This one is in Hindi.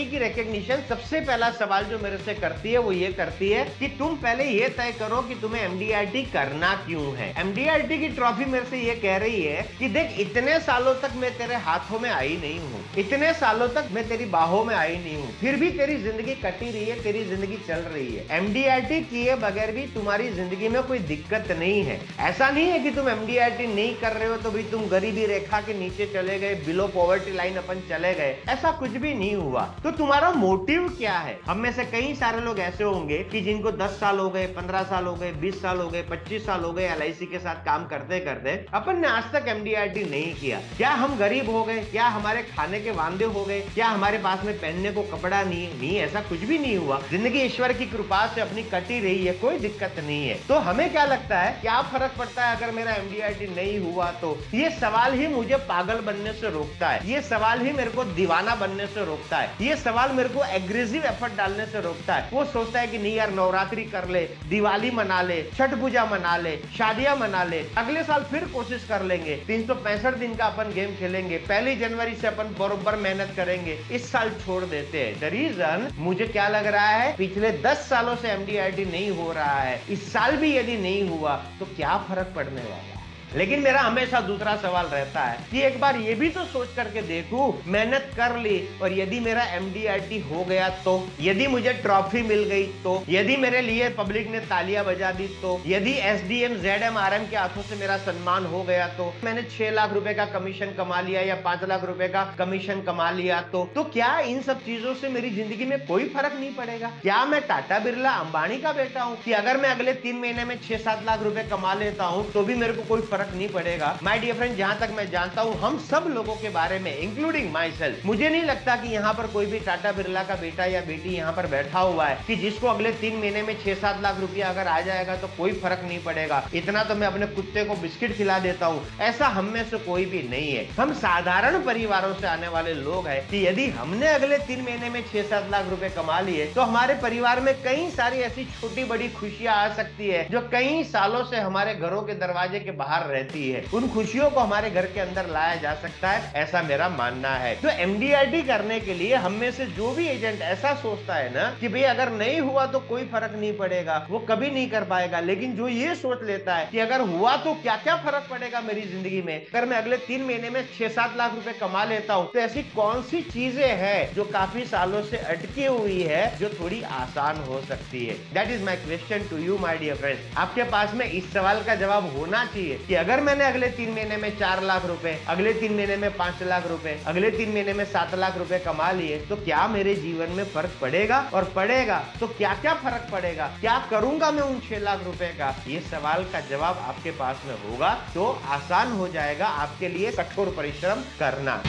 मनी की रिकॉग्निशन सबसे पहला सवाल जो मेरे से करती है वो ये करती है कि तुम पहले ये तय करो कि तुम्हें एमडीआरटी करना क्यों है। एमडीआरटी की ट्रॉफी मेरे से ये कह रही है कि देख, इतने सालों तक मैं तेरे हाथों में आई नहीं हूं, इतने सालों तक मैं तेरी बाहों में आई नहीं हूं, फिर भी तेरी जिंदगी कटी रही है, तेरी जिंदगी चल रही है। एमडीआरटी किए बगैर भी तुम्हारी जिंदगी में कोई दिक्कत नहीं है। ऐसा नहीं है कि तुम एमडीआरटी नहीं कर रहे हो तो भी तुम गरीबी रेखा के नीचे चले गए, बिलो पॉवर्टी लाइन अपन चले गए, ऐसा कुछ भी नहीं हुआ। तो तुम्हारा मोटिव क्या है? हम में से कई सारे लोग ऐसे होंगे कि जिनको 10 साल हो गए, 15 साल हो गए, 20 साल हो गए, 25 साल हो गए एलआईसी के साथ काम करते करते, अपन ने आज तक एमडीआरटी नहीं किया। क्या हम गरीब हो गए? क्या हमारे खाने के वांदे हो गए? क्या हमारे पास में पहनने को कपड़ा नहीं, ऐसा कुछ भी नहीं हुआ। जिंदगी ईश्वर की कृपा से अपनी कटी रही है, कोई दिक्कत नहीं है। तो हमें क्या लगता है, क्या फर्क पड़ता है अगर मेरा एमडीआरटी नहीं हुआ तो? ये सवाल ही मुझे पागल बनने से रोकता है, ये सवाल ही मेरे को दीवाना बनने से रोकता है, ये सवाल मेरे को एग्रेसिव एफर्ट डालने से रोकता है। वो सोचता है कि नहीं यार, नवरात्रि कर ले, दिवाली मना ले, छठ पूजा मना ले, शादियां मना ले, अगले साल फिर कोशिश कर लेंगे, 365 दिन का अपन गेम खेलेंगे, 1 जनवरी से अपन बरोबर मेहनत करेंगे, इस साल छोड़ देते हैं। द रीजन, मुझे क्या लग रहा है, पिछले 10 सालों से एमडीआरटी नहीं हो रहा है, इस साल भी यदि नहीं हुआ तो क्या फर्क पड़ने वाला है? लेकिन मेरा हमेशा दूसरा सवाल रहता है कि एक बार ये भी तो सोच करके देखूं, मेहनत कर ली और यदि मेरा एमडीआरटी हो गया तो, यदि मुझे ट्रॉफी मिल गई तो, यदि मेरे लिए पब्लिक ने तालियां बजा दी तो, यदि एसडीएम जेडएमआरएम के हाथों से मेरा सम्मान हो गया तो, मैंने 6 लाख रुपए का कमीशन कमा लिया या 5 लाख रुपए का कमीशन कमा लिया तो क्या इन सब चीजों से मेरी जिंदगी में कोई फर्क नहीं पड़ेगा? क्या मैं टाटा बिरला अंबानी का बेटा हूं कि अगर मैं अगले 3 महीने में 6-7 लाख रुपए कमा लेता हूं तो भी मेरे को कोई फर्क नहीं पड़ेगा? माय डियर फ्रेंड, जहां तक मैं जानता हूं, हम सब लोगों के बारे में, इंक्लूडिंग माई सेल्फ, मुझे नहीं लगता कि यहां पर कोई भी टाटा बिरला का बेटा या बेटी यहां पर बैठा हुआ है कि जिसको अगले 3 महीने में 6-7 लाख रुपया अगर आ जाएगा तो कोई फर्क नहीं पड़ेगा, इतना तो मैं अपने कुत्ते को बिस्किट खिला देता हूं। ऐसा हम में से कोई भी नहीं है। हम साधारण परिवारों से आने वाले लोग हैं कि यदि हमने अगले 3 महीने में 6-7 लाख रुपए कमा लिए तो हमारे परिवार में कई सारी ऐसी छोटी बड़ी खुशियां आ सकती है जो कई सालों से हमारे घरों के दरवाजे के बाहर रहती है। उन खुशियों को हमारे घर के अंदर लाया जा सकता है, ऐसा मेरा मानना है। तो एमडीआरटी करने के लिए हम में से जो भी एजेंट ऐसा सोचता है ना कि भाई अगर नहीं हुआ तो कोई फर्क नहीं पड़ेगा, वो कभी नहीं कर पाएगा। लेकिन जो ये सोच लेता है कि अगर हुआ तो क्या क्या फर्क पड़ेगा मेरी जिंदगी में, अगर मैं अगले 3 महीने में 6-7 लाख रुपए कमा लेता हूं तो ऐसी कौन सी चीजें हैं जो काफी सालों से अटकी हुई है जो थोड़ी आसान हो सकती है? That is my question to you my dear friends. आपके पास में इस सवाल का जवाब होना चाहिए कि अगर मैंने अगले 3 महीने में 4 लाख रुपए, अगले 3 महीने में 5 लाख रुपए, अगले 3 महीने में 7 लाख रुपए कमा लिए तो क्या मेरे जीवन में फर्क पड़ेगा? और पड़ेगा तो क्या क्या फर्क पड़ेगा? क्या करूंगा मैं उन 6 लाख रुपए का? ये सवाल का जवाब आपके पास में होगा तो आसान हो जाएगा आपके लिए कठोर परिश्रम करना।